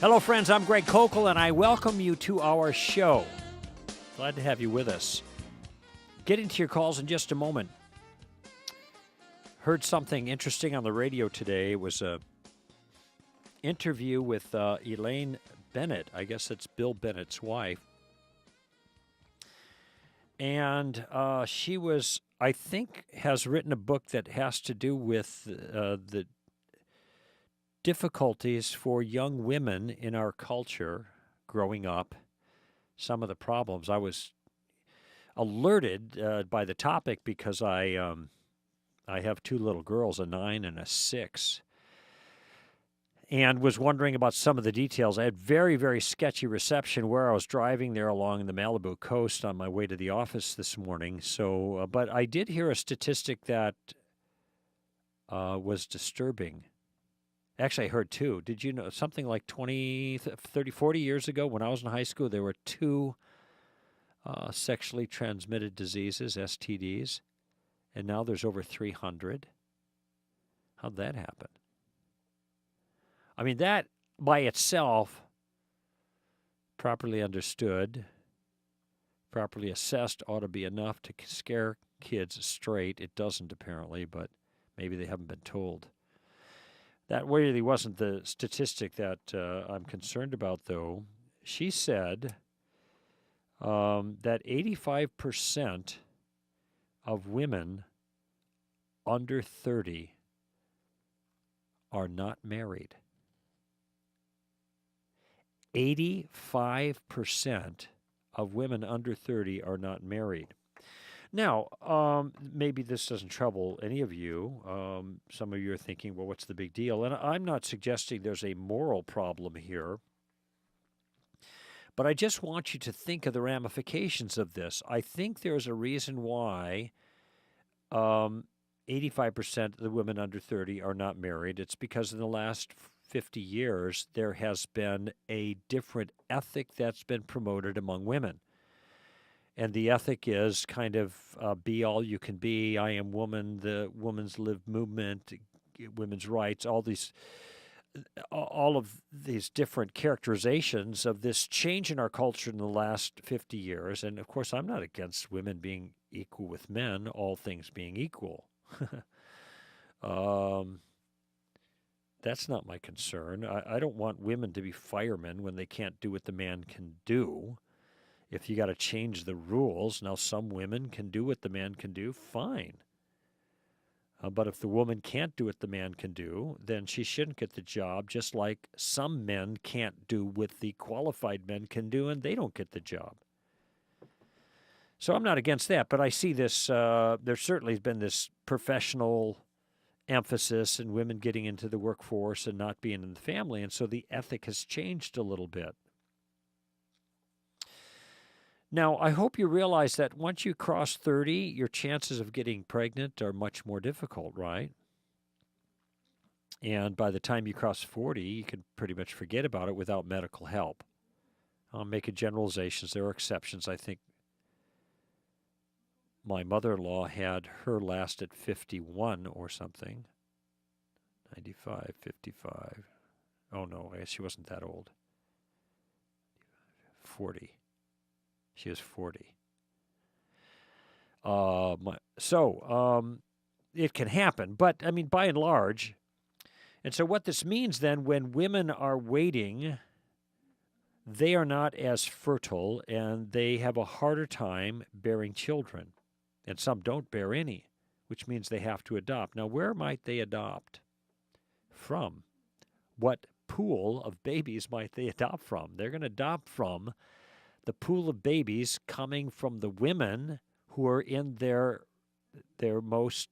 Hello, friends. I'm Greg Koukl, and I welcome you to our show. Glad to have you with us. Getting to your calls in just a moment. Heard something interesting on the radio today. It was an interview with Elaine Bennett. I guess it's Bill Bennett's wife. And she was, I think, has written a book that has to do with the difficulties for young women in our culture growing up, some of the problems. I was alerted by the topic because I have two little girls, a 9 and a 6, and was wondering about some of the details. I had very, very sketchy reception where I was driving there along the Malibu coast on my way to the office this morning. So, but I did hear a statistic that was disturbing. Actually, I heard two. Did you know something like 20, 30, 40 years ago when I was in high school, there were two sexually transmitted diseases, STDs, and now there's over 300. How'd that happen? I mean, that by itself, properly understood, properly assessed, ought to be enough to scare kids straight. It doesn't, apparently, but maybe they haven't been told. That really wasn't the statistic that I'm concerned about, though. She said that 85% of women under 30 are not married. 85% of women under 30 are not married. Now, maybe this doesn't trouble any of you. Some of you are thinking, well, what's the big deal? And I'm not suggesting there's a moral problem here, but I just want you to think of the ramifications of this. I think there's a reason why 85% of the women under 30 are not married. It's because in the last 50 years, there has been a different ethic that's been promoted among women. And the ethic is kind of be all you can be. I am woman, the woman's live movement, women's rights, all of these different characterizations of this change in our culture in the last 50 years. And of course, I'm not against women being equal with men, all things being equal. That's not my concern. I don't want women to be firemen when they can't do what the man can do. If you got to change the rules, now some women can do what the man can do, fine. But if the woman can't do what the man can do, then she shouldn't get the job, just like some men can't do what the qualified men can do, and they don't get the job. So I'm not against that, but I see this, there certainly has been this professional emphasis in women getting into the workforce and not being in the family, and so the ethic has changed a little bit. Now, I hope you realize that once you cross 30, your chances of getting pregnant are much more difficult, right? And by the time you cross 40, you can pretty much forget about it without medical help. I'm making generalizations. There are exceptions. I think my mother-in-law had her last at 51 or something. 95, 55. Oh, no, I guess she wasn't that old. 40. She was 40. It can happen, but I mean, by and large. And so what this means then, when women are waiting, they are not as fertile and they have a harder time bearing children. And some don't bear any, which means they have to adopt. Now, where might they adopt from? What pool of babies might they adopt from? They're going to adopt from the pool of babies coming from the women who are in their most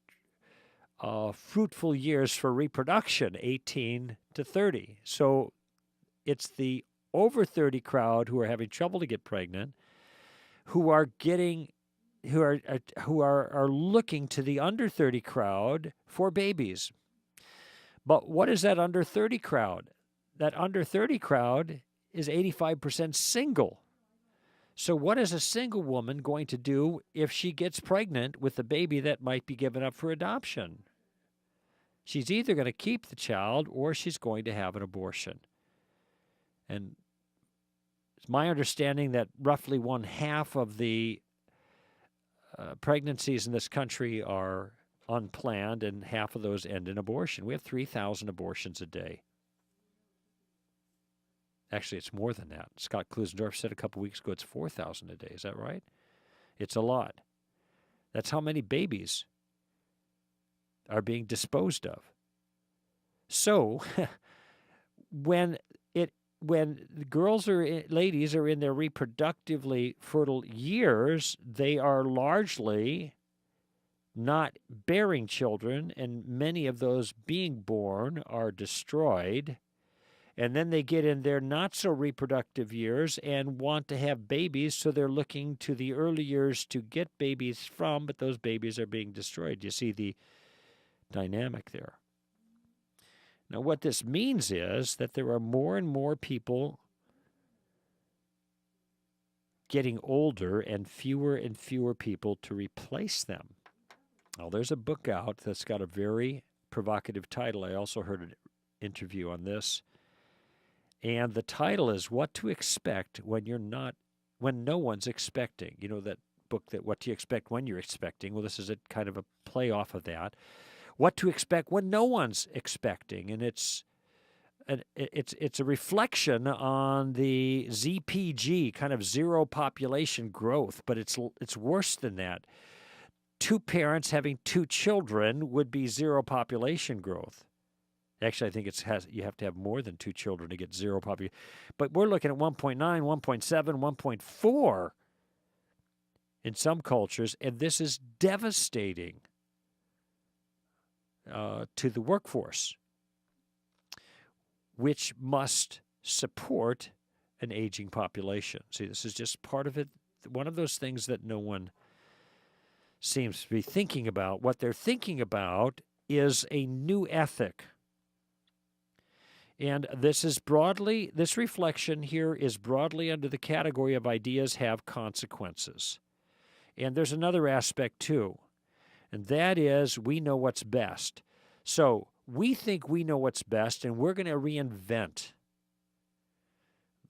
fruitful years for reproduction, 18 to 30. So it's the over 30 crowd who are having trouble to get pregnant, who are looking to the under 30 crowd for babies. But what is that under 30 crowd? That under 30 crowd is 85% single. So what is a single woman going to do if she gets pregnant with a baby that might be given up for adoption? She's either going to keep the child or she's going to have an abortion. And it's my understanding that roughly 1/2 of the pregnancies in this country are unplanned, and half of those end in abortion. We have 3,000 abortions a day. Actually, it's more than that. Scott Klusendorf said a couple weeks ago it's 4,000 a day. Is that right? It's a lot. That's how many babies are being disposed of. So, when ladies are in their reproductively fertile years, they are largely not bearing children, and many of those being born are destroyed. And then they get in their not-so-reproductive years and want to have babies, so they're looking to the early years to get babies from, but those babies are being destroyed. You see the dynamic there. Now, what this means is that there are more and more people getting older and fewer people to replace them. Now, there's a book out that's got a very provocative title. I also heard an interview on this. And the title is What to Expect When No One's Expecting. You know that book, that What Do You Expect When You're Expecting? Well, this is a kind of a play off of that. What to expect when no one's expecting. And it's a reflection on the ZPG, kind of zero population growth, but it's worse than that. 2 parents having 2 children would be zero population growth. Actually, I think you have to have more than 2 children to get zero population. But we're looking at 1.9, 1.7, 1.4 in some cultures, and this is devastating to the workforce, which must support an aging population. See, this is just part of it, one of those things that no one seems to be thinking about. What they're thinking about is a new ethic. And this reflection here is broadly under the category of ideas have consequences. And there's another aspect too, and that is we know what's best. So we think we know what's best, and we're going to reinvent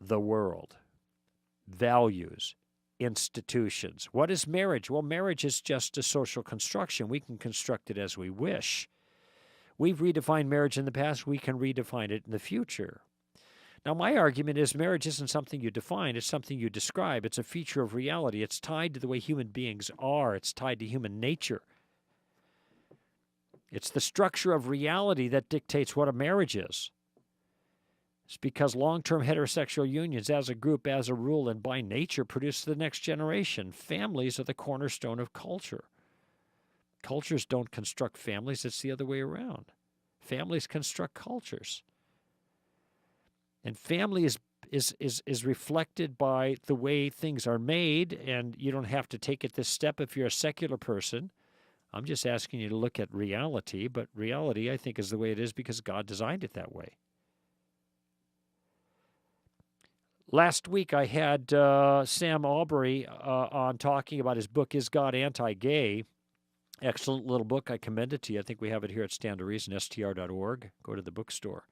the world, values, institutions. What is marriage? Well, marriage is just a social construction. We can construct it as we wish. We've redefined marriage in the past. We can redefine it in the future. Now, my argument is marriage isn't something you define. It's something you describe. It's a feature of reality. It's tied to the way human beings are. It's tied to human nature. It's the structure of reality that dictates what a marriage is. It's because long-term heterosexual unions as a group, as a rule, and by nature produce the next generation. Families are the cornerstone of culture. Cultures don't construct families. It's the other way around. Families construct cultures. And family is reflected by the way things are made, and you don't have to take it this step if you're a secular person. I'm just asking you to look at reality, but reality, I think, is the way it is because God designed it that way. Last week, I had Sam Albury on talking about his book, Is God Anti-Gay? Excellent little book. I commend it to you. I think we have it here at Stand to Reason, str.org. Go to the bookstore.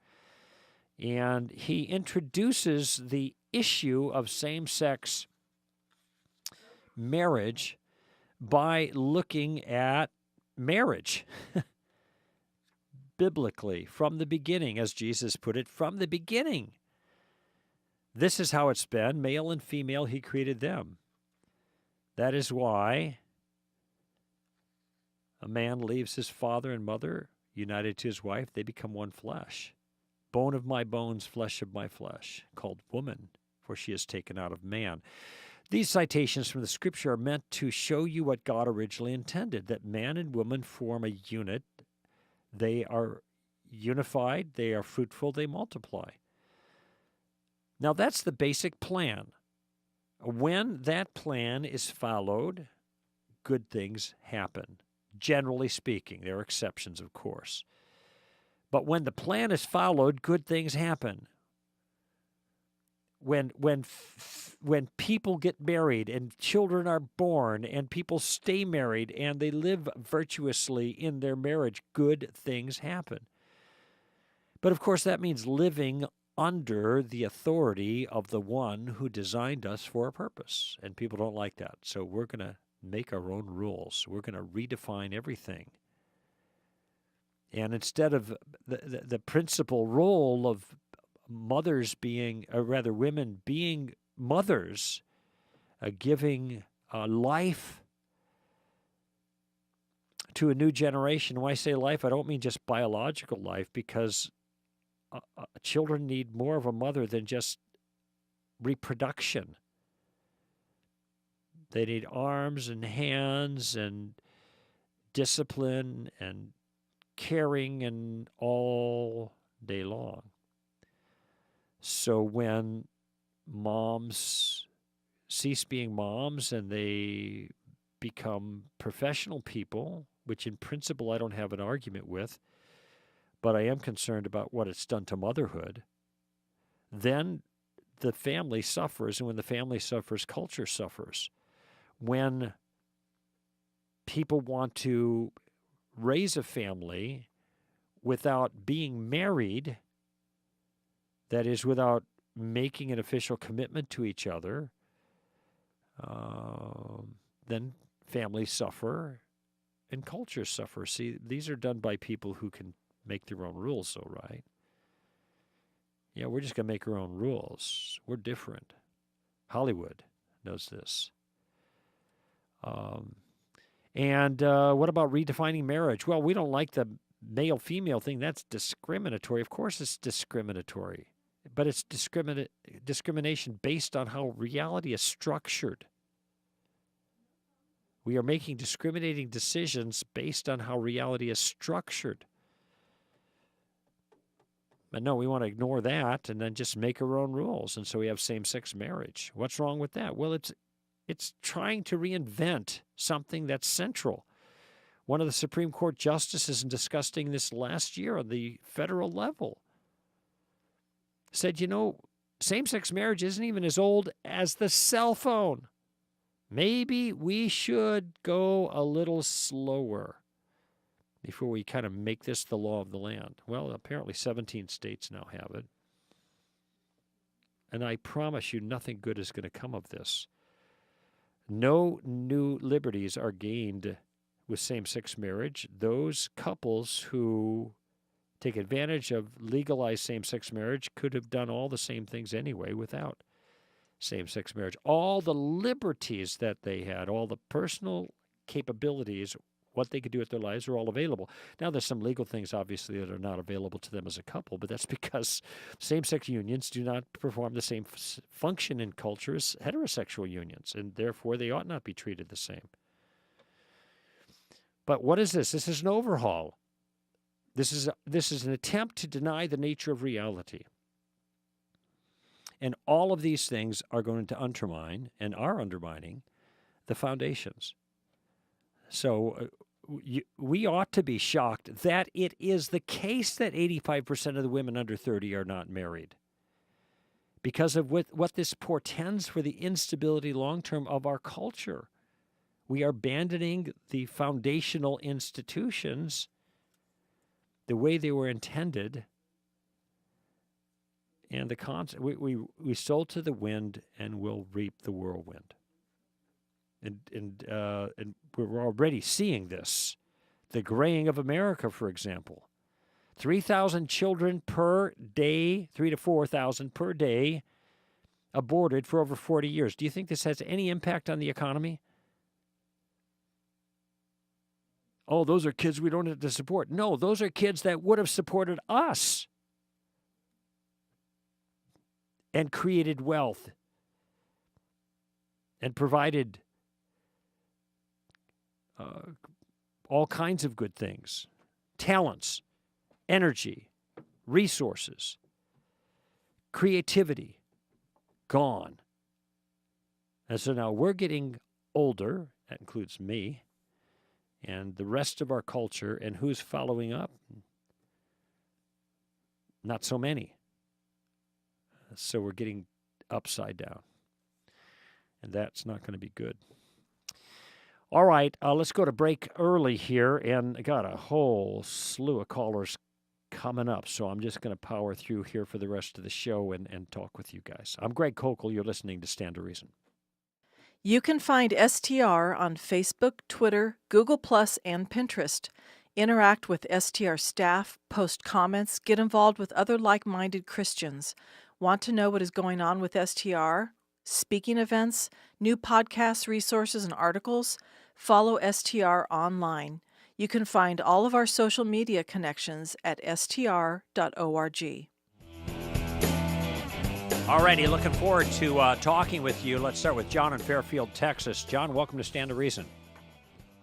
And he introduces the issue of same-sex marriage by looking at marriage biblically, from the beginning, as Jesus put it, from the beginning. This is how it's been. Male and female, he created them. That is why a man leaves his father and mother, united to his wife, they become one flesh. Bone of my bones, flesh of my flesh, called woman, for she is taken out of man. These citations from the Scripture are meant to show you what God originally intended, that man and woman form a unit. They are unified, they are fruitful, they multiply. Now, that's the basic plan. When that plan is followed, good things happen. Generally speaking, there are exceptions, of course. But when the plan is followed, good things happen. When people get married and children are born and people stay married and they live virtuously in their marriage, good things happen. But of course, that means living under the authority of the one who designed us for a purpose. And people don't like that. So we're going to make our own rules. We're going to redefine everything. And instead of the principal role of mothers being, or rather women being mothers, giving life to a new generation. When I say life, I don't mean just biological life, because children need more of a mother than just reproduction. They need arms and hands and discipline and caring and all day long. So when moms cease being moms and they become professional people, which in principle I don't have an argument with, but I am concerned about what it's done to motherhood, then the family suffers. And when the family suffers, culture suffers. When people want to raise a family without being married, that is, without making an official commitment to each other, then families suffer and cultures suffer. See, these are done by people who can make their own rules, so right? Yeah, we're just going to make our own rules. We're different. Hollywood knows this. And what about redefining marriage? Well, we don't like the male-female thing. That's discriminatory. Of course it's discriminatory. But it's discrimination based on how reality is structured. We are making discriminating decisions based on how reality is structured. But no, we want to ignore that and then just make our own rules. And so we have same-sex marriage. What's wrong with that? Well, it's trying to reinvent something that's central. One of the Supreme Court justices in discussing this last year on the federal level said, same-sex marriage isn't even as old as the cell phone. Maybe we should go a little slower before we kind of make this the law of the land. Well, apparently 17 states now have it. And I promise you nothing good is going to come of this. No new liberties are gained with same-sex marriage. Those couples who take advantage of legalized same-sex marriage could have done all the same things anyway without same-sex marriage. All the liberties that they had, all the personal capabilities, what they could do with their lives are all available. Now, there's some legal things, obviously, that are not available to them as a couple, but that's because same-sex unions do not perform the same function in culture as heterosexual unions, and therefore they ought not be treated the same. But what is this? This is an overhaul. This is an attempt to deny the nature of reality. And all of these things are going to undermine and are undermining the foundations. So we ought to be shocked that it is the case that 85% of the women under 30 are not married because of what this portends for the instability long-term of our culture. We are abandoning the foundational institutions the way they were intended. And we sold to the wind and will reap the whirlwind. And we're already seeing this. The graying of America, for example. 3,000 children per day, 3,000 to 4,000 per day, aborted for over 40 years. Do you think this has any impact on the economy? Oh, those are kids we don't have to support. No, those are kids that would have supported us and created wealth and provided all kinds of good things, talents, energy, resources, creativity, gone. And so now we're getting older, that includes me, and the rest of our culture, and who's following up? Not so many. So we're getting upside down. And that's not going to be good. All right, let's go to break early here. And I got a whole slew of callers coming up, so I'm just going to power through here for the rest of the show and talk with you guys. I'm Greg Koukl. You're listening to Stand to Reason. You can find STR on Facebook, Twitter, Google+, and Pinterest. Interact with STR staff, post comments, get involved with other like-minded Christians. Want to know what is going on with STR? Speaking events, new podcasts, resources, and articles? Follow STR online. You can find all of our social media connections at str.org. Alrighty, looking forward to talking with you. Let's start with John in Fairfield, Texas. John, welcome to Stand to Reason.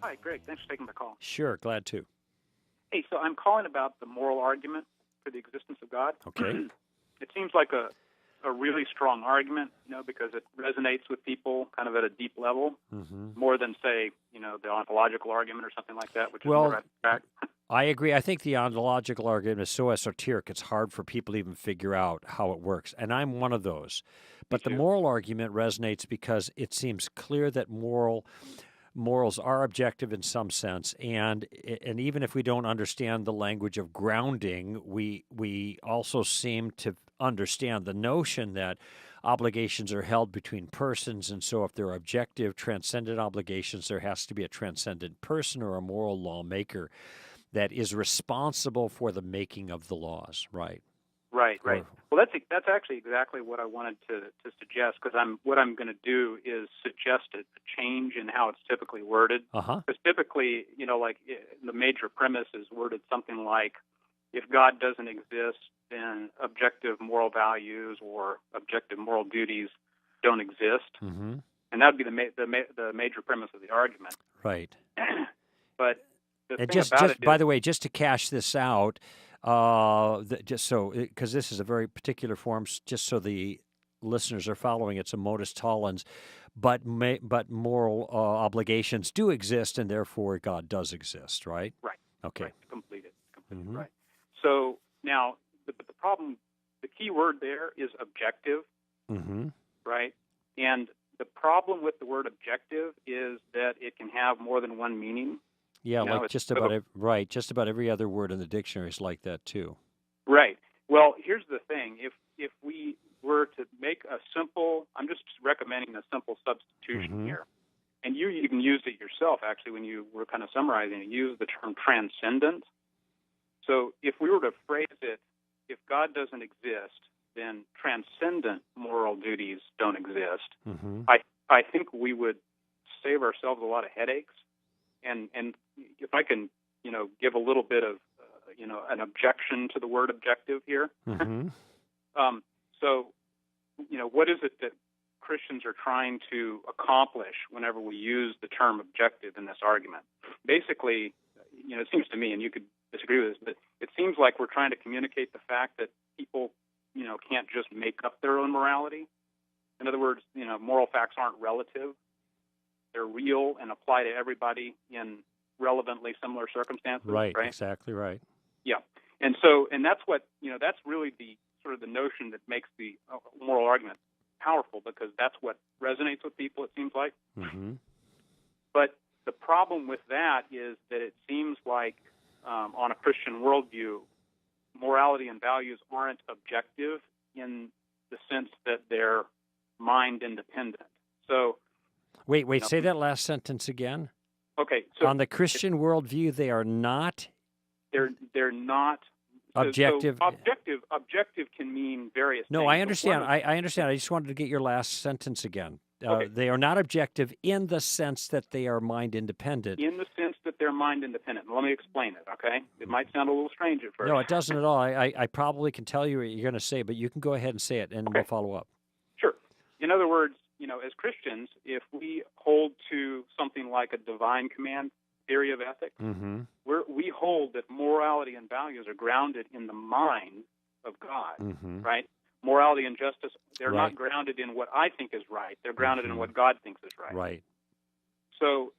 Hi, Greg. Thanks for taking the call. Sure, glad to. Hey, so I'm calling about the moral argument for the existence of God. Okay. It seems like a really strong argument, because it resonates with people kind of at a deep level, more than, say, the ontological argument or something like that, which is more abstract. I agree. I think the ontological argument is so esoteric, it's hard for people to even figure out how it works. And I'm one of those. But the moral argument resonates because it seems clear that morals are objective in some sense. And even if we don't understand the language of grounding, we also seem to understand the notion that obligations are held between persons. And so if they're objective, transcendent obligations, there has to be a transcendent person or a moral lawmaker that is responsible for the making of the laws, right? Right. Well, that's actually exactly what I wanted to suggest, because what I'm going to do is suggest a change in how it's typically worded. Because typically, like the major premise is worded something like, if God doesn't exist, then objective moral values or objective moral duties don't exist, and that would be the major premise of the argument. Right. But and by the way, just to cash this out, just so, because this is a very particular form, just so the listeners are following, it's a modus tollens, but moral obligations do exist, and therefore God does exist, right? Right. Okay. Right. Completed. Right. So now, the problem, the key word there is objective, right? And the problem with the word objective is that it can have more than one meaning. Yeah, like just about every other word in the dictionary is like that too. Right. Well, here's the thing: if we were to make a simple, I'm just recommending a simple substitution here, and you even used it yourself actually when you were kind of summarizing it. You used the term transcendent. So if we were to phrase it, if God doesn't exist, then transcendent moral duties don't exist. I think we would save ourselves a lot of headaches. And if I can, give a little bit of, an objection to the word objective here. So, what is it that Christians are trying to accomplish whenever we use the term objective in this argument? Basically, it seems to me, and you could disagree with this, but it seems like we're trying to communicate the fact that people, can't just make up their own morality. In other words, moral facts aren't relative. They're real and apply to everybody in relevantly similar circumstances. Right, exactly right. Yeah. And that's what, that's really the sort of the notion that makes the moral argument powerful, because that's what resonates with people, it seems like. But the problem with that is that it seems like on a Christian worldview, morality and values aren't objective in the sense that they're mind independent. So, Wait, say that last sentence again. Okay. So on the Christian worldview, they are not? They're not objective. So objective can mean various things. No, I understand. I understand. I just wanted to get your last sentence again. Okay. They are not objective in the sense that they are mind independent. In the sense that they're mind independent. Let me explain it, okay? It might sound a little strange at first. No, it doesn't at all. I probably can tell you what you're going to say, but you can go ahead and say it, and we'll follow up. Sure. In other words, as Christians, if we hold to something like a divine command theory of ethics, we hold that morality and values are grounded in the mind of God, right? Morality and justice, they're not grounded in what I think is right. They're grounded in what God thinks is right. Right. So,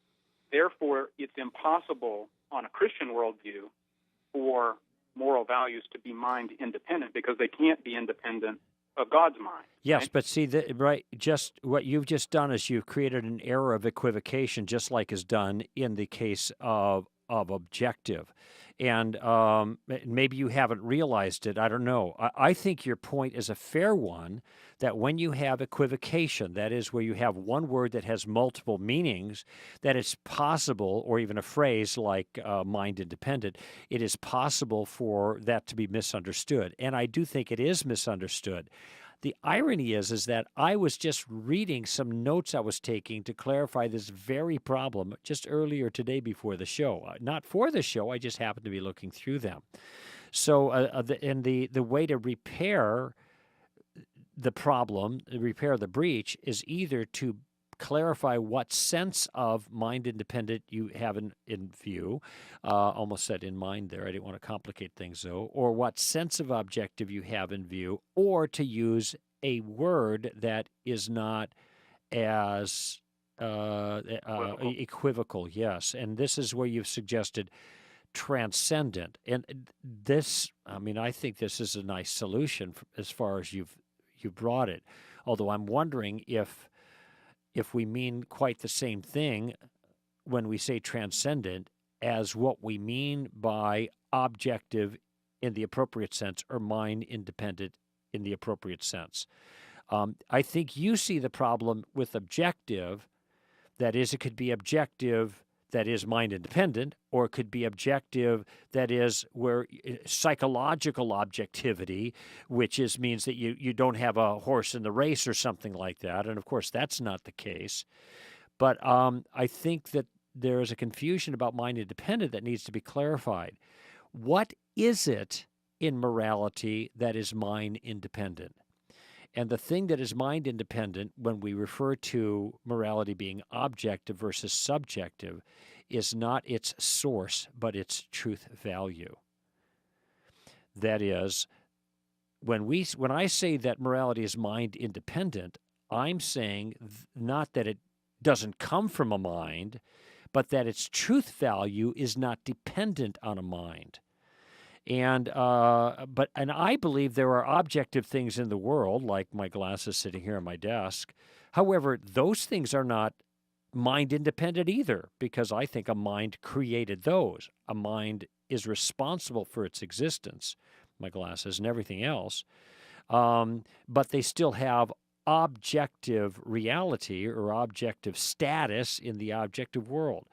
therefore, it's impossible on a Christian worldview for moral values to be mind independent, because they can't be independent of God's mind. Yes, right? but see, just what you've just done is you've created an error of equivocation, just like is done in the case of objective. And maybe you haven't realized it. I don't know. I think your point is a fair one, that when you have equivocation, that is, where you have one word that has multiple meanings, that it's possible, or even a phrase like mind independent, it is possible for that to be misunderstood. And I do think it is misunderstood. The irony is that I was just reading some notes I was taking to clarify this very problem just earlier today before the show. Not for the show, I just happened to be looking through them. So, the way to repair the problem, repair the breach, is either to clarify what sense of mind independent you have in view. Almost said in mind there. I didn't want to complicate things, though. Or what sense of objective you have in view, or to use a word that is not as equivocal. Yes. And this is where you've suggested transcendent. And this, I mean, I think this is a nice solution as far as you've brought it. Although I'm wondering if we mean quite the same thing when we say transcendent as what we mean by objective in the appropriate sense, or mind independent in the appropriate sense. I think you see the problem with objective. That is, it could be objective that is mind independent, or it could be objective that is where psychological objectivity, which means that you don't have a horse in the race or something like that. And of course, that's not the case. But I think that there is a confusion about mind independent that needs to be clarified. What is it in morality that is mind independent? And the thing that is mind independent, when we refer to morality being objective versus subjective, is not its source, but its truth value. That is, when I say that morality is mind independent, I'm saying not that it doesn't come from a mind, but that its truth value is not dependent on a mind. And I believe there are objective things in the world, like my glasses sitting here on my desk. However, those things are not mind independent either, because I think a mind created those. A mind is responsible for its existence, my glasses and everything else. But they still have objective reality or objective status in the objective world.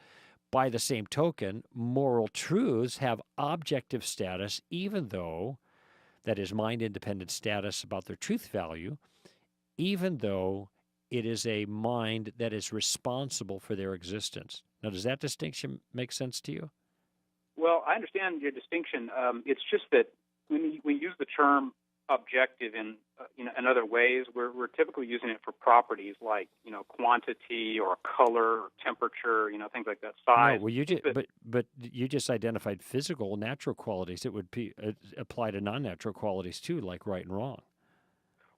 By the same token, moral truths have objective status, even though, that is mind-independent status about their truth value, even though it is a mind that is responsible for their existence. Now, does that distinction make sense to you? Well, I understand your distinction. It's just that when we use the term objective in other ways, we're typically using it for properties like quantity or color or temperature, things like that, size. No, well, but you just identified physical, natural qualities. It would be apply to non-natural qualities too, like right and wrong.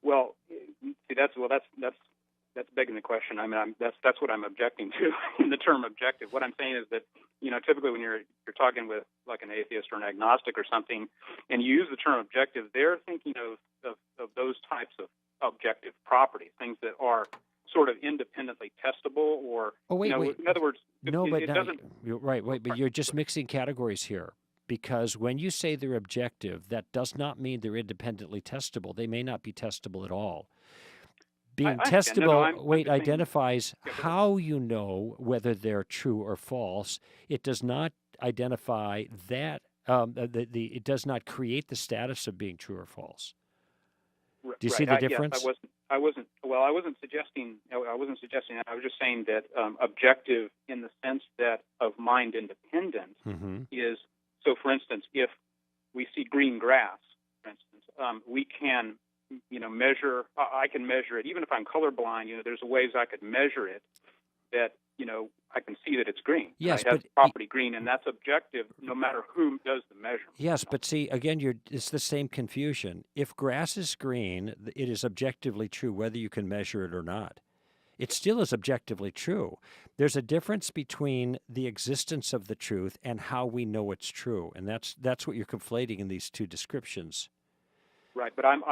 Well, see, that's begging the question. I mean, that's what I'm objecting to in the term objective. What I'm saying is that typically when you're talking with like an atheist or an agnostic or something, and you use the term objective, they're thinking of those types of objective properties, things that are sort of independently testable, or wait. In other words, it doesn't. You're right. Wait, but you're just mixing categories here. Because when you say they're objective, that does not mean they're independently testable. They may not be testable at all. Being testable, identifies how you know whether they're true or false. It does not identify that. It does not create the status of being true or false. Do you see the difference? Yes, I wasn't suggesting that. I was just saying that objective in the sense that of mind independent is. So, for instance, if we see green grass, for instance, we can measure. I can measure it, even if I'm colorblind. There's ways I could measure it that I can see that it's green. Yes, right? That's property green, and that's objective, no matter who does the measurement. Yes, but see, again, it's the same confusion. If grass is green, it is objectively true whether you can measure it or not. It still is objectively true. There's a difference between the existence of the truth and how we know it's true, and that's what you're conflating in these two descriptions. Right, but I'm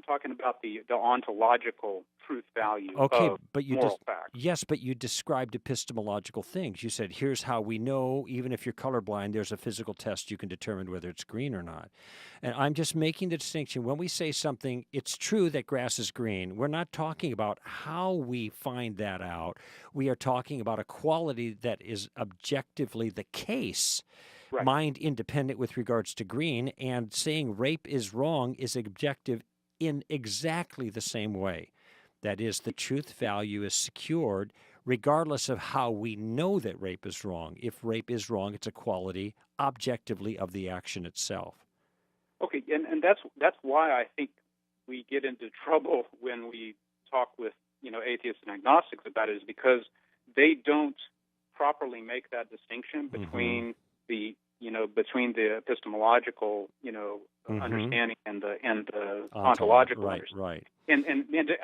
talking about the ontological truth value Okay, of but moral facts. yes, but you described epistemological things. You said, here's how we know, even if you're colorblind, there's a physical test you can determine whether it's green or not. And I'm just making the distinction. When we say something, it's true that grass is green, we're not talking about how we find that out. We are talking about a quality that is objectively the case. Right. Mind independent with regards to green, and saying rape is wrong is objective in exactly the same way. That is, the truth value is secured regardless of how we know that rape is wrong. If rape is wrong, it's a quality objectively of the action itself. Okay, and that's why I think we get into trouble when we talk with atheists and agnostics about it, is because they don't properly make that distinction between between the epistemological understanding and the ontological understanding. Right. And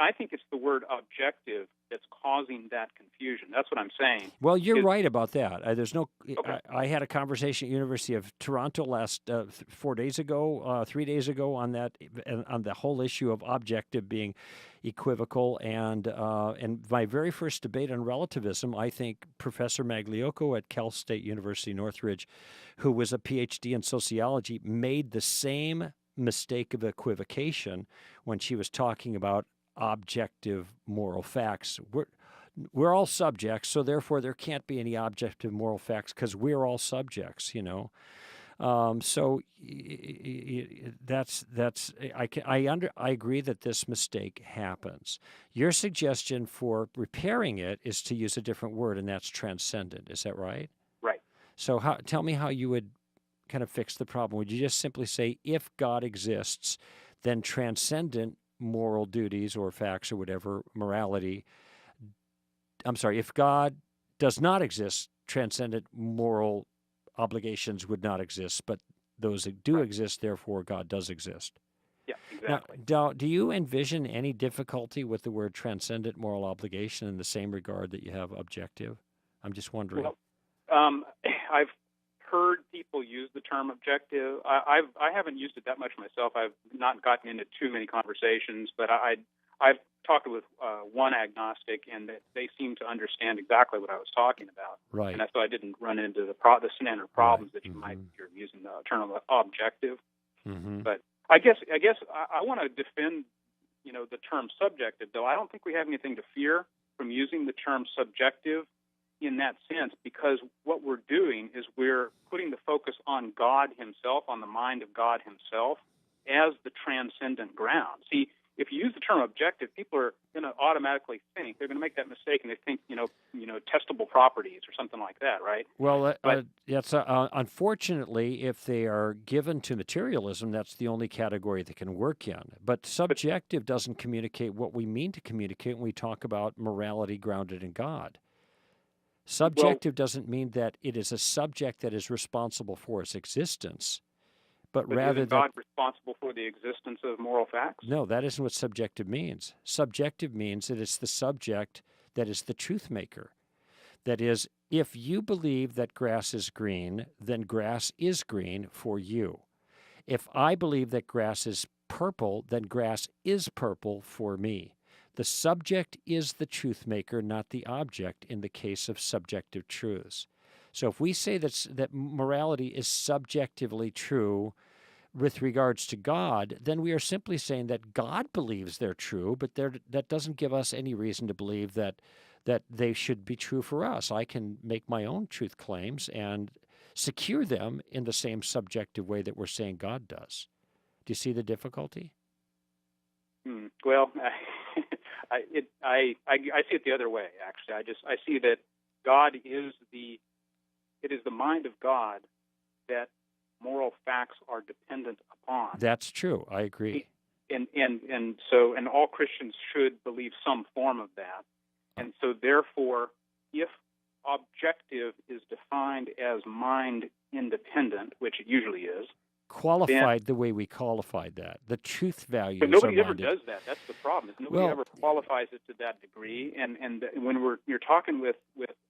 I think it's the word objective that's causing that confusion. That's what I'm saying. Well, you're right about that. There's no. Okay. I had a conversation at University of Toronto last 3 days ago on that, on the whole issue of objective being equivocal, and my very first debate on relativism, I think Professor Magliocco at Cal State University Northridge, who was a PhD in sociology, made the same mistake of equivocation when she was talking about objective moral facts. We're all subjects, so therefore there can't be any objective moral facts because we're all subjects, So I agree that this mistake happens. Your suggestion for repairing it is to use a different word, and that's transcendent. Is that right? Right. So tell me how you would kind of fix the problem. Would you just simply say, if God exists, then transcendent moral duties or facts or whatever, morality, if God does not exist, transcendent moral obligations would not exist, but those that do exist, therefore God does exist. Yeah, exactly. Now, do you envision any difficulty with the word transcendent moral obligation in the same regard that you have objective? I'm just wondering. Well, I've heard people use the term objective. I haven't used it that much myself. I've not gotten into too many conversations, but I've talked with one agnostic, and they seem to understand exactly what I was talking about. Right. And so I didn't run into the standard problems that you might if you're using the term objective. Mm-hmm. But I guess I want to defend the term subjective, though. I don't think we have anything to fear from using the term subjective in that sense, because what we're doing is we're putting the focus on God himself, on the mind of God himself, as the transcendent ground. See, if you use the term objective, people are going to automatically think, they're going to make that mistake, and they think, testable properties or something like that, right? Well, unfortunately, if they are given to materialism, that's the only category they can work in. But subjective doesn't communicate what we mean to communicate when we talk about morality grounded in God. Subjective doesn't mean that it is a subject that is responsible for its existence, but rather isn't God responsible for the existence of moral facts? No, that isn't what subjective means. Subjective means that it's the subject that is the truth maker. That is, if you believe that grass is green, then grass is green for you. If I believe that grass is purple, then grass is purple for me. The subject is the truth maker, not the object in the case of subjective truths. So if we say that morality is subjectively true with regards to God, then we are simply saying that God believes they're true, but that doesn't give us any reason to believe that they should be true for us. I can make my own truth claims and secure them in the same subjective way that we're saying God does. Do you see the difficulty? Well, I see it the other way. Actually, I see that God is it is the mind of God that moral facts are dependent upon. That's true. I agree. And all Christians should believe some form of that. And so therefore, if objective is defined as mind independent, which it usually is, qualified the way we qualified that. The truth values but nobody are ever minded. does that. That's the problem. Is nobody ever qualifies it to that degree. And when you're talking with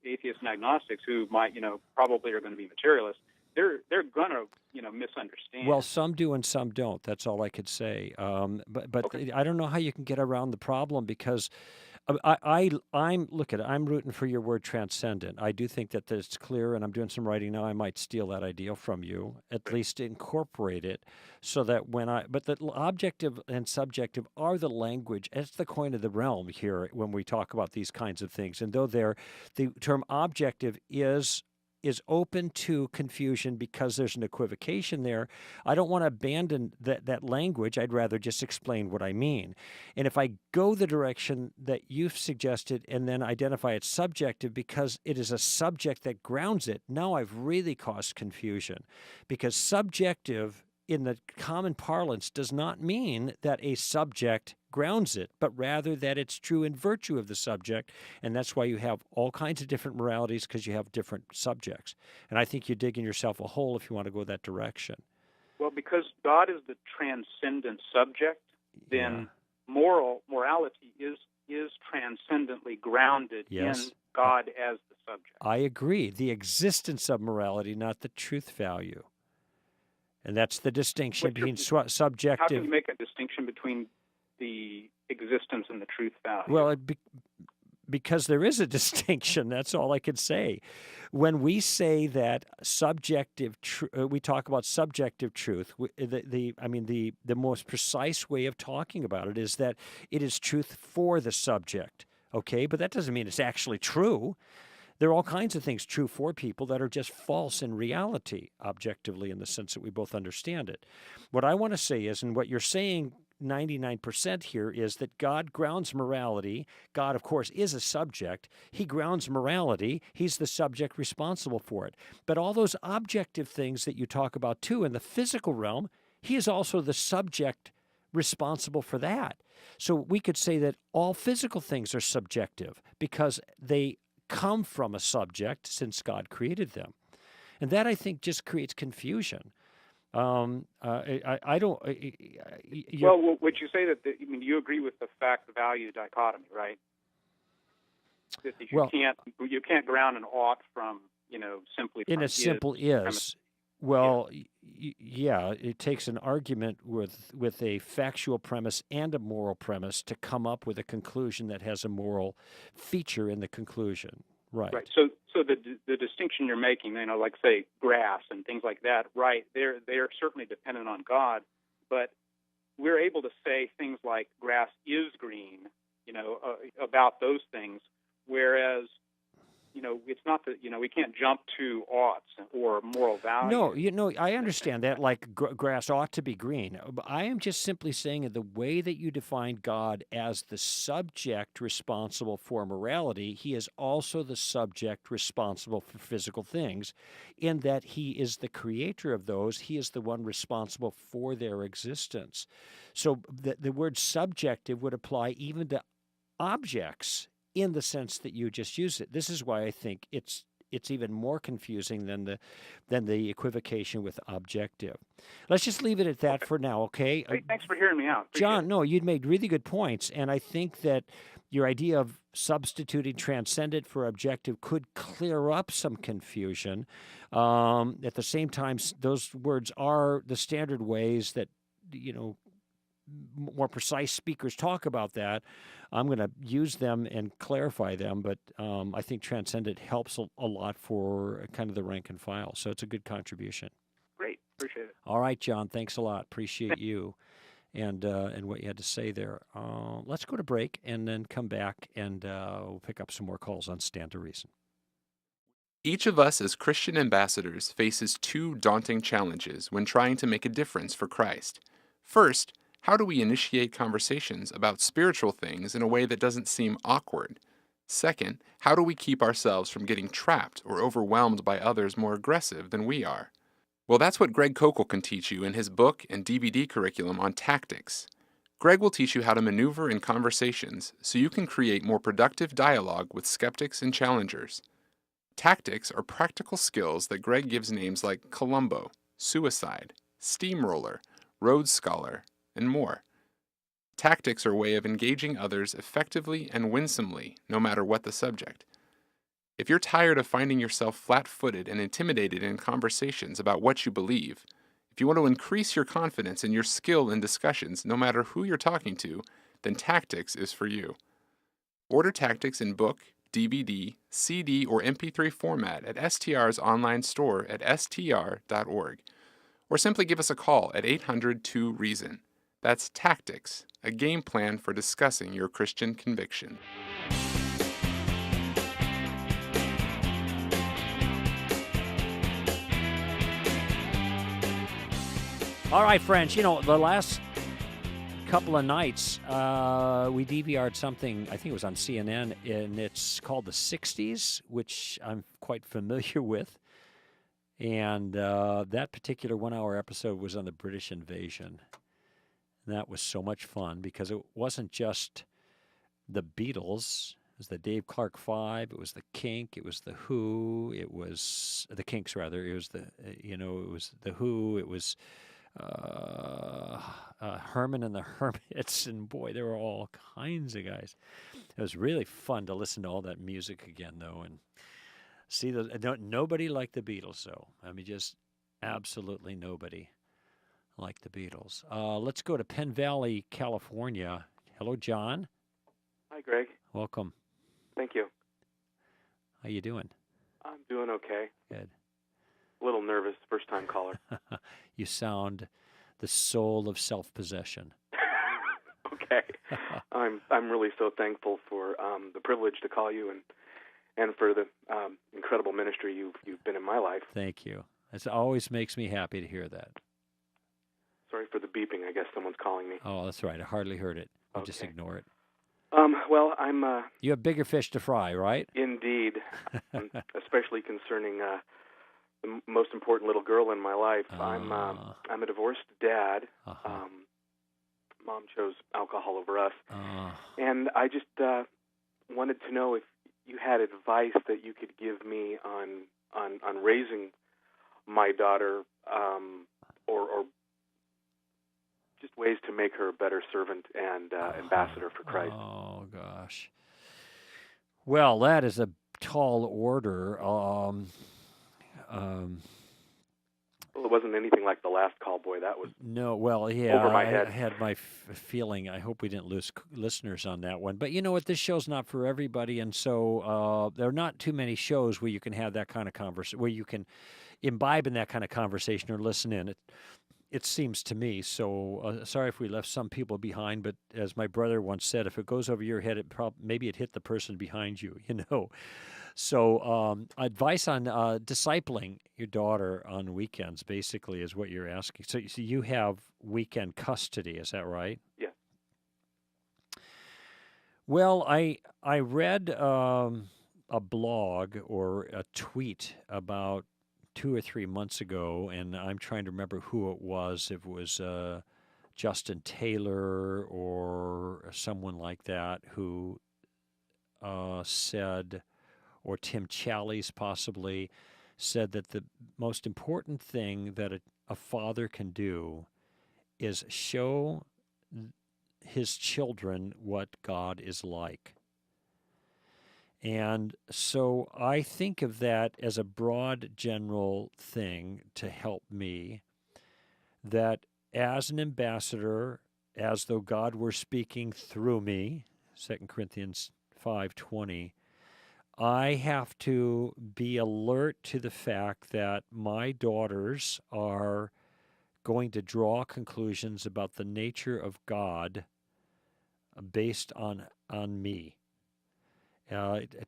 atheists and agnostics who might probably are going to be materialists, they're gonna misunderstand. Well, some do and some don't. That's all I could say. But Okay. I don't know how you can get around the problem because I'm look at it. I'm rooting for your word transcendent. I do think that it's clear, and I'm doing some writing now. I might steal that idea from you, at Right. least incorporate it, so that but the objective and subjective are the language. It's the coin of the realm here when we talk about these kinds of things. And though the term objective is open to confusion because there's an equivocation there, I don't want to abandon that language. I'd rather just explain what I mean. And if I go the direction that you've suggested and then identify it's subjective because it is a subject that grounds it, now I've really caused confusion. Because subjective in the common parlance does not mean that a subject grounds it, but rather that it's true in virtue of the subject. And that's why you have all kinds of different moralities, because you have different subjects. And I think you're digging yourself a hole if you want to go that direction. Well, because God is the transcendent subject, then morality is transcendently grounded in God as the subject. I agree. The existence of morality, not the truth value. And that's the distinction between subjective. How can you make a distinction between the existence and the truth value? Well, because there is a distinction. That's all I could say. When we say that subjective, we talk about subjective truth. The most precise way of talking about it is that it is truth for the subject. Okay, but that doesn't mean it's actually true. There are all kinds of things true for people that are just false in reality, objectively, in the sense that we both understand it. What I want to say is, and what you're saying 99% here, is that God grounds morality. God, of course, is a subject. He grounds morality. He's the subject responsible for it. But all those objective things that you talk about, too, in the physical realm, he is also the subject responsible for that. So we could say that all physical things are subjective because they come from a subject since God created them. And that, I think, just creates confusion. I don't. Well, would you say that you agree with the fact-value dichotomy, right? That you can't ground an ought from simply in from a simple is. Well, yeah, it takes an argument with a factual premise and a moral premise to come up with a conclusion that has a moral feature in the conclusion. Right. Right. So the distinction you're making, like say grass and things like that, right? They're certainly dependent on God, but we're able to say things like grass is green, about those things, whereas it's not that we can't jump to oughts or moral values. No, I understand that, like grass ought to be green. But I am just simply saying that the way that you define God as the subject responsible for morality, he is also the subject responsible for physical things, in that he is the creator of those. He is the one responsible for their existence. So the word subjective would apply even to objects in the sense that you just used it. This is why I think it's even more confusing than the equivocation with objective. Let's just leave it at that for now, okay? Hey, thanks for hearing me out. Appreciate John, it. no, you'd made really good points, and I think that your idea of substituting transcendent for objective could clear up some confusion. At the same time, those words are the standard ways that, more precise speakers talk about that. I'm going to use them and clarify them, but I think transcendent helps a lot for kind of the rank and file. So it's a good contribution. Great. Appreciate it. All right, John. Thanks a lot. Appreciate you and what you had to say there. Let's go to break and then come back and we'll pick up some more calls on Stand to Reason. Each of us as Christian ambassadors faces two daunting challenges when trying to make a difference for Christ. First, how do we initiate conversations about spiritual things in a way that doesn't seem awkward? Second, how do we keep ourselves from getting trapped or overwhelmed by others more aggressive than we are? Well, that's what Greg Koukl can teach you in his book and DVD curriculum on tactics. Greg will teach you how to maneuver in conversations so you can create more productive dialogue with skeptics and challengers. Tactics are practical skills that Greg gives names like Columbo, Suicide, Steamroller, Rhodes Scholar, and more. Tactics are a way of engaging others effectively and winsomely, no matter what the subject. If you're tired of finding yourself flat-footed and intimidated in conversations about what you believe, if you want to increase your confidence and your skill in discussions, no matter who you're talking to, then Tactics is for you. Order Tactics in book, DVD, CD, or MP3 format at STR's online store at str.org, or simply give us a call at 800-2-REASON. That's Tactics, a game plan for discussing your Christian conviction. All right, friends, the last couple of nights, we DVR'd something, I think it was on CNN, and it's called The 60s, which I'm quite familiar with. And that particular 1-hour episode was on the British invasion. And that was so much fun because it wasn't just the Beatles. It was the Dave Clark Five. It was the Kink. It was the Who. It was the Kinks, rather. It was it was the Who. It was Herman and the Hermits, and boy, there were all kinds of guys. It was really fun to listen to all that music again, though, and see nobody liked the Beatles, though. I mean, just absolutely nobody liked the Beatles. Let's go to Penn Valley, California. Hello, John. Hi, Greg. Welcome. Thank you. How you doing? I'm doing okay. Good. A little nervous, first-time caller. You sound the soul of self-possession. Okay. I'm really so thankful for the privilege to call you and for the incredible ministry you've been in my life. Thank you. It always makes me happy to hear that. Sorry for the beeping. I guess someone's calling me. Oh, that's right. I hardly heard it. I'll Okay. just ignore it. Well, I'm You have bigger fish to fry, right? indeed, especially concerning the most important little girl in my life. I'm a divorced dad. Uh-huh. Mom chose alcohol over us, Uh, and I just wanted to know if you had advice that you could give me on raising my daughter, or just ways to make her a better servant and ambassador for Christ. Oh, gosh. Well, that is a tall order. Well, it wasn't anything like the last call, boy. That was No, well, yeah, over my I head. had my feeling. I hope we didn't lose listeners on that one. But you know what? This show's not for everybody, and so there are not too many shows where you can have that kind of conversation, where you can imbibe in that kind of conversation or listen in. It seems to me. So sorry if we left some people behind, but as my brother once said, if it goes over your head, maybe it hit the person behind you. So advice on discipling your daughter on weekends, basically, is what you're asking. So you have weekend custody, is that right? Yeah. Well, I read a blog or a tweet about 2 or 3 months ago, and I'm trying to remember who it was. If it was Justin Taylor or someone like that who said, or Tim Challies possibly, said that the most important thing that a father can do is show his children what God is like. And so I think of that as a broad general thing to help me, that as an ambassador, as though God were speaking through me, 2 Corinthians 5:20, I have to be alert to the fact that my daughters are going to draw conclusions about the nature of God based on me.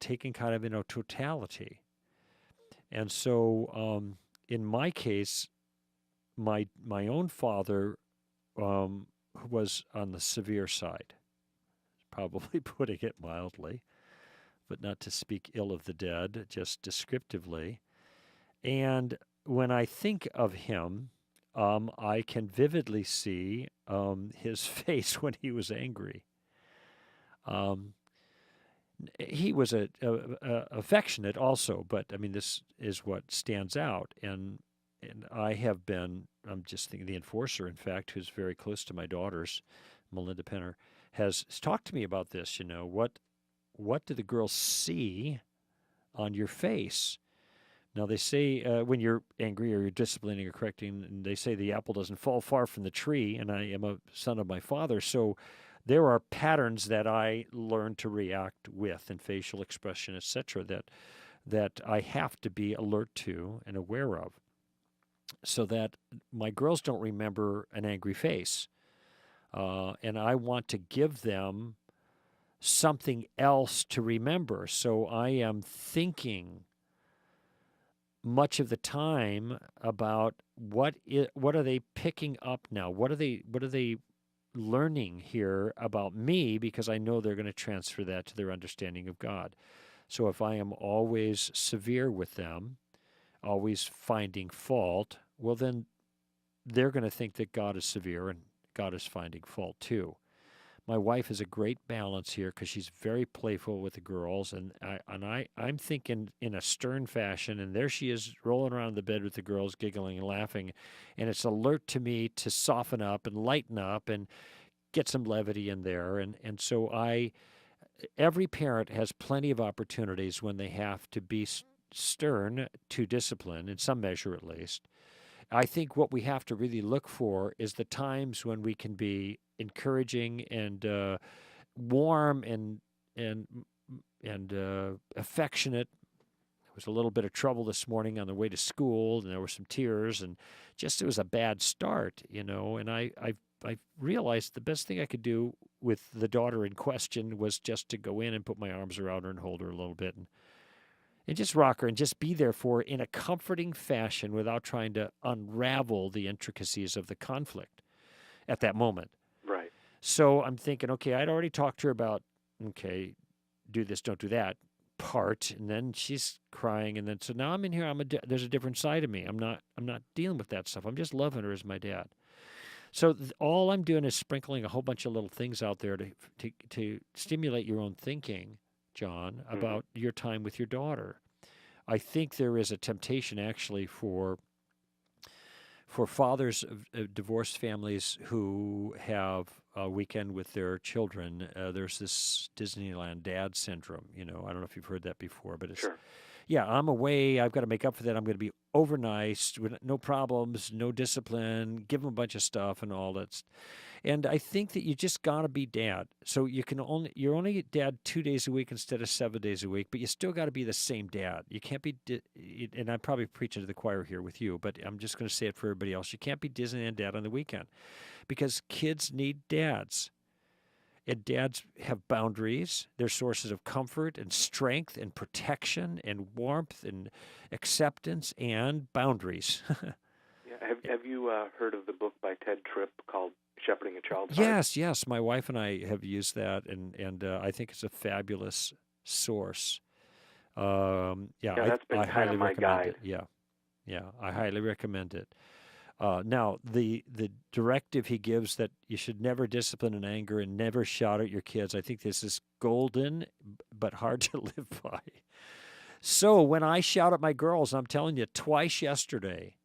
Taken kind of in a totality. And so in my case, my own father was on the severe side, probably putting it mildly, but not to speak ill of the dead, just descriptively. And when I think of him, I can vividly see his face when he was angry. He was affectionate also, but I mean, this is what stands out. And I have been, I'm just thinking the enforcer, in fact, who's very close to my daughters, Melinda Penner, has talked to me about this. What do the girls see on your face. Now, they say when you're angry or you're disciplining or correcting, and they say the apple doesn't fall far from the tree, and I am a son of my father. So there are patterns that I learn to react with in facial expression, etc., that I have to be alert to and aware of so that my girls don't remember an angry face. And I want to give them something else to remember. So I am thinking much of the time about what are they picking up now? What are they learning here about me? Because I know they're going to transfer that to their understanding of God. So if I am always severe with them, always finding fault, well, then they're going to think that God is severe and God is finding fault too. My wife is a great balance here because she's very playful with the girls, and I'm thinking in a stern fashion, and there she is rolling around the bed with the girls, giggling and laughing, and it's alert to me to soften up and lighten up and get some levity in there, and so every parent has plenty of opportunities when they have to be stern to discipline, in some measure at least. I think what we have to really look for is the times when we can be encouraging and warm and affectionate. There was a little bit of trouble this morning on the way to school, and there were some tears, and just it was a bad start, And I realized the best thing I could do with the daughter in question was just to go in and put my arms around her and hold her a little bit and just rock her and just be there for her in a comforting fashion without trying to unravel the intricacies of the conflict at that moment. Right. So I'm thinking, okay, I'd already talked to her about, okay, do this, don't do that part, and then she's crying, and then so now I'm in here. There's a different side of me. I'm not dealing with that stuff. I'm just loving her as my dad. So all I'm doing is sprinkling a whole bunch of little things out there to stimulate your own thinking, John, about your time with your daughter. I think there is a temptation actually for fathers of divorced families who have a weekend with their children. There's this Disneyland dad syndrome. I don't know if you've heard that before, but it's, Sure. Yeah, I'm away. I've got to make up for that. I'm going to be over nice, with no problems, no discipline, give them a bunch of stuff and all that. And I think that you just got to be dad. So you're only dad 2 days a week instead of 7 days a week, but you still got to be the same dad. You can't be, and I'm probably preaching to the choir here with you, but I'm just going to say it for everybody else. You can't be Disneyland dad on the weekend because kids need dads. And dads have boundaries. They're sources of comfort and strength and protection and warmth and acceptance and boundaries. Yeah. Have you heard of the book by Ted Tripp called Shepherding a Child's Heart? Yes. My wife and I have used that, and I think it's a fabulous source. That's been I kind highly of my recommend guide. it. Yeah, I highly recommend it. Now, the directive he gives that you should never discipline in anger and never shout at your kids, I think this is golden, but hard to live by. So when I shout at my girls, I'm telling you, twice yesterday,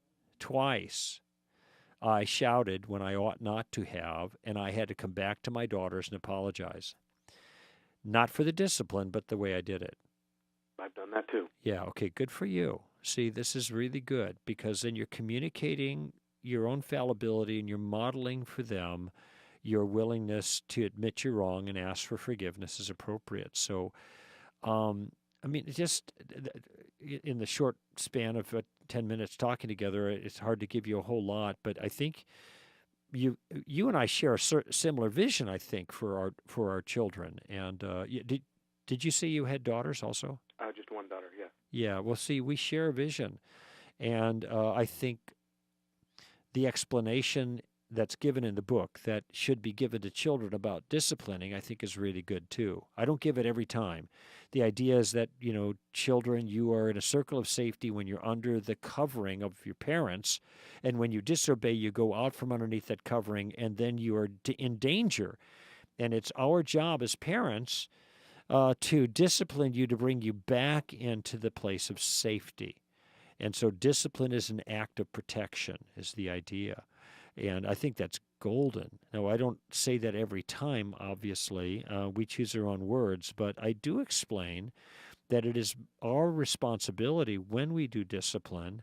I shouted when I ought not to have, and I had to come back to my daughters and apologize. Not for the discipline, but the way I did it. I've done that too. Yeah, okay, good for you. See, this is really good because then you're communicating your own fallibility and you're modeling for them your willingness to admit you're wrong and ask for forgiveness as appropriate. So, just in the short span of 10 minutes talking together, it's hard to give you a whole lot, but I think you and I share a similar vision, I think, for our children. And did you say you had daughters also? Just one daughter, yeah. Yeah, well, see, we share a vision. And I think the explanation that's given in the book that should be given to children about disciplining, I think is really good too. I don't give it every time. The idea is that, children, you are in a circle of safety when you're under the covering of your parents. And when you disobey, you go out from underneath that covering and then you are in danger. And it's our job as parents to discipline you to bring you back into the place of safety. And so discipline is an act of protection, is the idea. And I think that's golden. Now, I don't say that every time, obviously. We choose our own words, but I do explain that it is our responsibility when we do discipline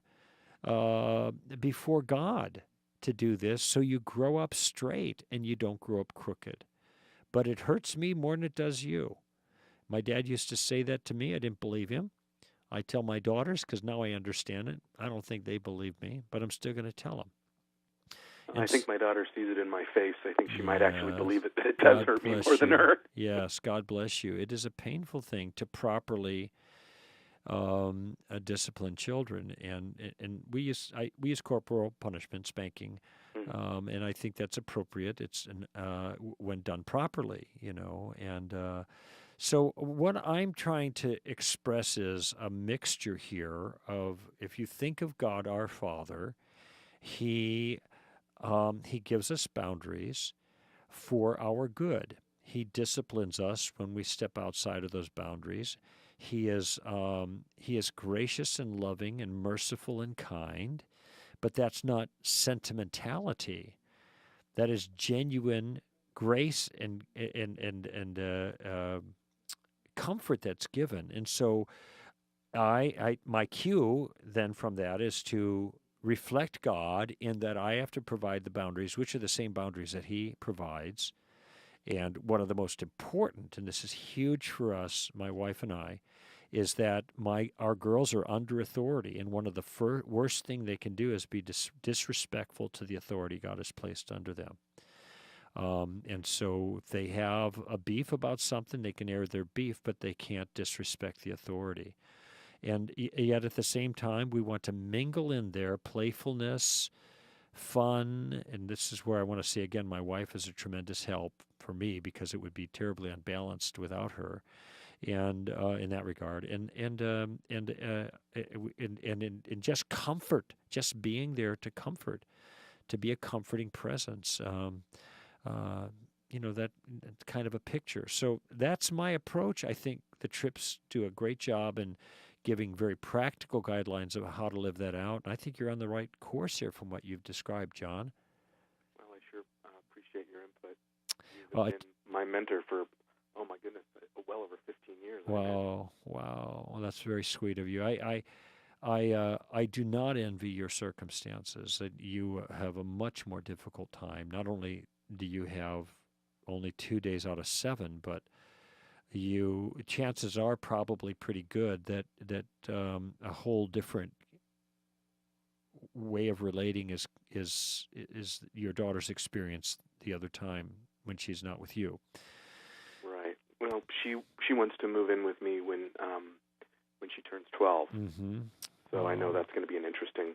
before God to do this, so you grow up straight and you don't grow up crooked. But it hurts me more than it does you. My dad used to say that to me. I didn't believe him. I tell my daughters because now I understand it. I don't think they believe me, but I'm still going to tell them. I think my daughter sees it in my face. I think she might actually Yes. believe it, that it does God hurt me bless more than you. her. Yes, God bless you. It is a painful thing to properly discipline children, and we use corporal punishment, spanking, and I think that's appropriate. It's when done properly, and so what I'm trying to express is a mixture here of, if you think of God our Father, He gives us boundaries for our good. He disciplines us when we step outside of those boundaries. He is gracious and loving and merciful and kind, but that's not sentimentality. That is genuine grace and comfort that's given. And so my cue then from that is to reflect God in that I have to provide the boundaries, which are the same boundaries that He provides. And one of the most important, and this is huge for us, my wife and I, is that our girls are under authority, and one of the worst thing they can do is be disrespectful to the authority God has placed under them. And so if they have a beef about something, they can air their beef, but they can't disrespect the authority. And yet at the same time, we want to mingle in there playfulness, fun, and this is where I want to say again, my wife is a tremendous help for me because it would be terribly unbalanced without her, and in that regard, and just comfort, just being there to comfort, to be a comforting presence. That kind of a picture. So that's my approach. I think the trips do a great job in giving very practical guidelines of how to live that out. And I think you're on the right course here from what you've described, John. Well, I sure appreciate your input. You've been my mentor for, oh my goodness, well over 15 years. Wow. Well, that's very sweet of you. I do not envy your circumstances. That you have a much more difficult time. Not only do you have only 2 days out of 7, but chances are probably pretty good that a whole different way of relating is your daughter's experience the other time when she's not with you. Right. Well, she wants to move in with me when she turns 12. Mm-hmm. So I know that's going to be an interesting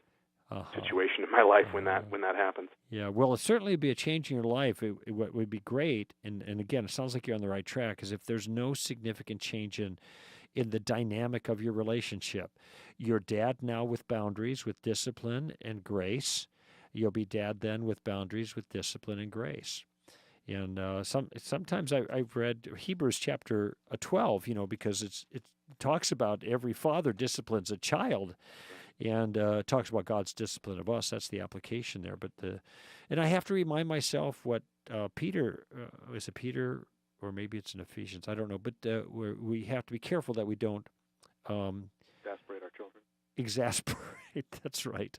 situation in my life when that happens. Yeah, well, it certainly would be a change in your life. It would be great, and again, it sounds like you're on the right track, because if there's no significant change in the dynamic of your relationship, your dad now with boundaries, with discipline and grace, you'll be dad then with boundaries, with discipline and grace. And sometimes I've read Hebrews chapter 12, because it talks about every father disciplines a child, and talks about God's discipline of us. That's the application there. And I have to remind myself what Peter, is it Peter, or maybe it's in Ephesians, I don't know, but we have to be careful that we don't exasperate our children. Exasperate, that's right.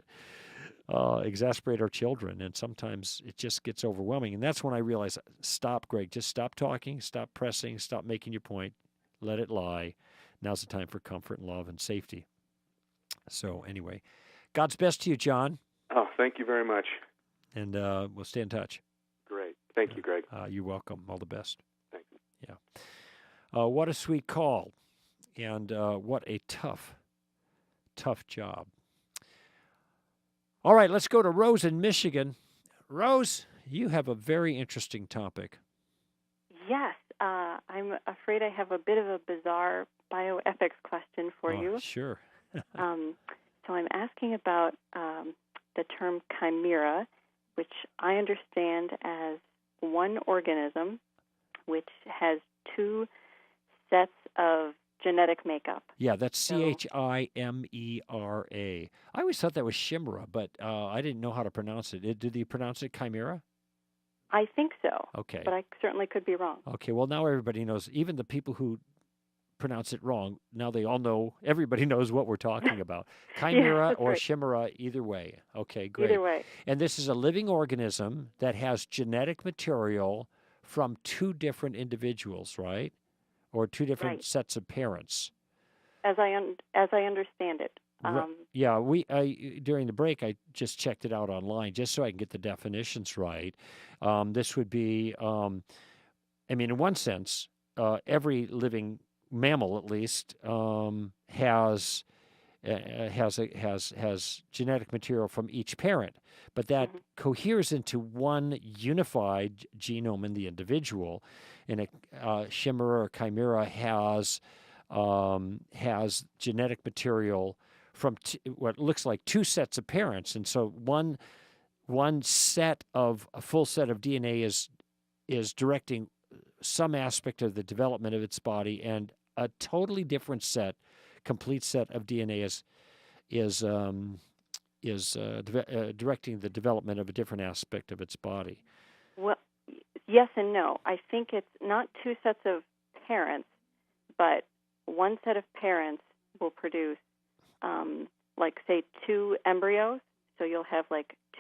Exasperate our children, and sometimes it just gets overwhelming. And that's when I realize, stop, Greg, just stop talking, stop pressing, stop making your point, let it lie. Now's the time for comfort and love and safety. So anyway, God's best to you, John. Oh, thank you very much. And we'll stay in touch. Great. Thank you, Greg. You're welcome. All the best. Thank you. Yeah. What a sweet call, and what a tough job. All right, let's go to Rose in Michigan. Rose, you have a very interesting topic. Yes. I'm afraid I have a bit of a bizarre bioethics question for you. Sure. So I'm asking about the term chimera, which I understand as one organism which has 2 sets of genetic makeup. Yeah, that's Chimera. I always thought that was chimera, but I didn't know how to pronounce it. Did you pronounce it chimera? I think so. Okay. But I certainly could be wrong. Okay, well, now everybody knows, even the people who pronounce it wrong. Now they all know, everybody knows what we're talking about. Chimera that's or right. chimera, either way. Okay, great. Either way. And this is a living organism that has genetic material from two different individuals, right? Or two different Right. sets of parents. As I understand it. Yeah, during the break, I just checked it out online just so I can get the definitions right. This would be, in one sense, every living mammal, at least, has genetic material from each parent, but that coheres into one unified genome in the individual. And a chimera or chimera has genetic material from what looks like two sets of parents, and so one a full set of DNA is directing some aspect of the development of its body, and a totally different complete set of DNA is directing the development of a different aspect of its body. Well, yes and no. I think it's not two sets of parents, but one set of parents will produce, say, two embryos. So you'll have,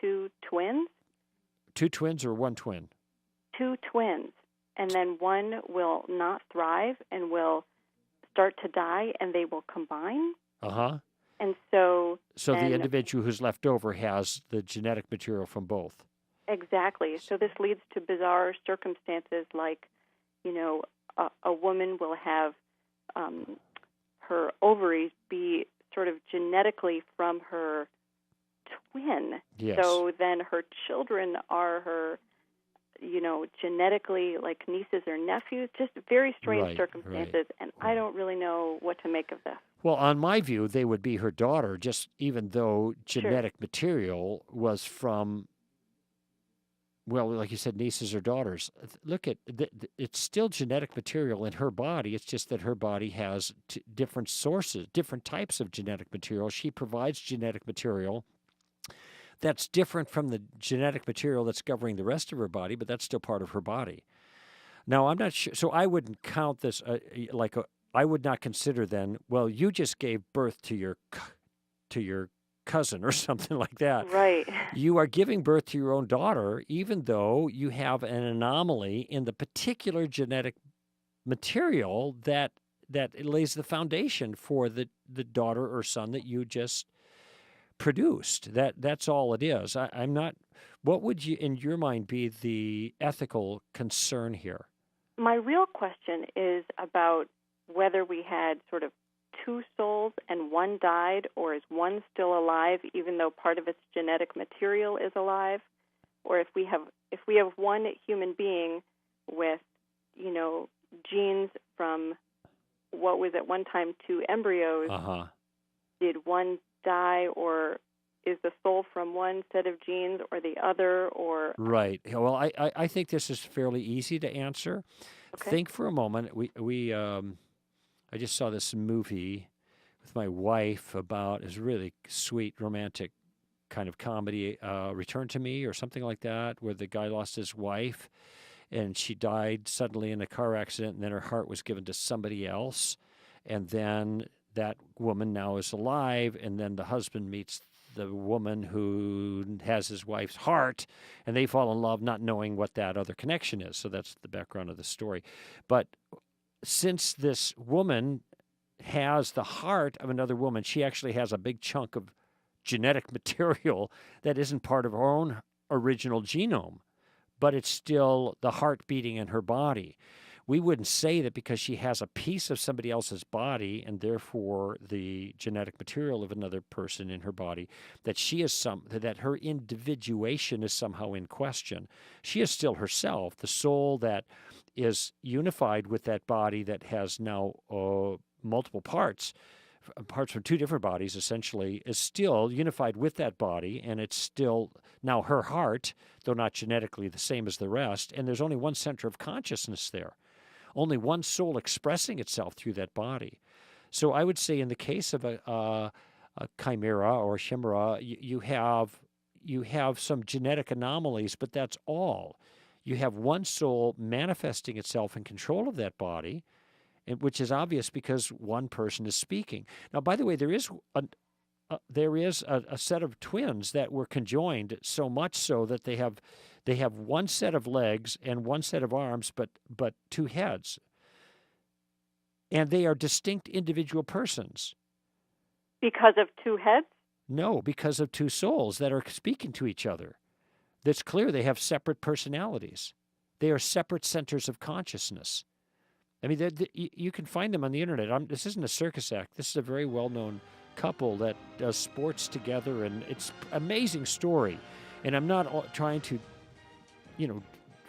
two twins. Two twins or one twin? Two twins. And then one will not thrive and will start to die, and they will combine. Uh-huh. And so the individual who's left over has the genetic material from both. Exactly. So this leads to bizarre circumstances like, a woman will have her ovaries be sort of genetically from her twin. Yes. So then her children are her, genetically like nieces or nephews, just very strange circumstances. Right. And I don't really know what to make of this. Well, on my view, they would be her daughter, just even though genetic material was from, well, like you said, nieces or daughters. Look at it's still genetic material in her body. It's just that her body has different sources, different types of genetic material. She provides genetic material that's different from the genetic material that's governing the rest of her body, but that's still part of her body. Now, I'm not sure. So I wouldn't count this I would not consider then, well, you just gave birth to your cousin or something like that. Right. You are giving birth to your own daughter, even though you have an anomaly in the particular genetic material that lays the foundation for the daughter or son that you just produced. That's all it is. I'm not. What would you, in your mind, be the ethical concern here? My real question is about whether we had sort of two souls and one died, or is one still alive even though part of its genetic material is alive, or if we have one human being with genes from what was at one time two embryos. Did one die, or is the soul from one set of genes or the other, or right? Well, I think this is fairly easy to answer. Okay. Think for a moment. I just saw this movie with my wife about, it's really sweet, romantic kind of comedy, Return to Me or something like that, where the guy lost his wife and she died suddenly in a car accident, and then her heart was given to somebody else, and then that woman now is alive, and then the husband meets the woman who has his wife's heart, and they fall in love not knowing what that other connection is. So that's the background of the story. But since this woman has the heart of another woman, she actually has a big chunk of genetic material that isn't part of her own original genome, but it's still the heart beating in her body. We wouldn't say that because she has a piece of somebody else's body and therefore the genetic material of another person in her body, that that her individuation is somehow in question. She is still herself, the soul that is unified with that body that has now multiple parts from two different bodies, essentially, is still unified with that body, and it's still now her heart, though not genetically the same as the rest, and there's only one center of consciousness there. Only one soul expressing itself through that body. So I would say in the case of a chimera or a chimera, you have some genetic anomalies, but that's all. You have one soul manifesting itself in control of that body, which is obvious because one person is speaking. Now, by the way, there is a set of twins that were conjoined so much so that they have one set of legs and one set of arms, but two heads. And they are distinct individual persons. Because of two heads? No, because of two souls that are speaking to each other. That's clear they have separate personalities. They are separate centers of consciousness. I mean, you can find them on the internet. This isn't a circus act. This is a very well-known couple that does sports together, and it's an amazing story. And I'm not trying to,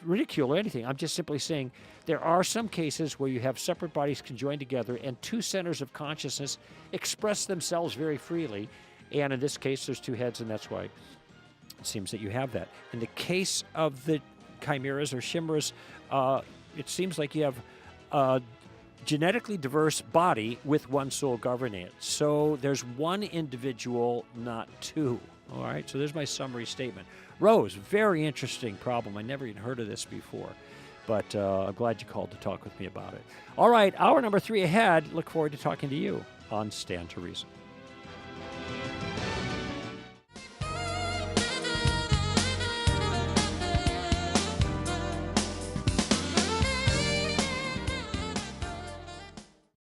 ridicule or anything. I'm just simply saying there are some cases where you have separate bodies conjoined together and two centers of consciousness express themselves very freely. And in this case, there's two heads, and that's why it seems that you have that. In the case of the chimeras or chimeras, it seems like you have a genetically diverse body with one soul governing it. So there's one individual, not two. All right, so there's my summary statement. Rose, very interesting problem. I never even heard of this before, but I'm glad you called to talk with me about it. All right, hour number 3 ahead. Look forward to talking to you on Stand to Reason.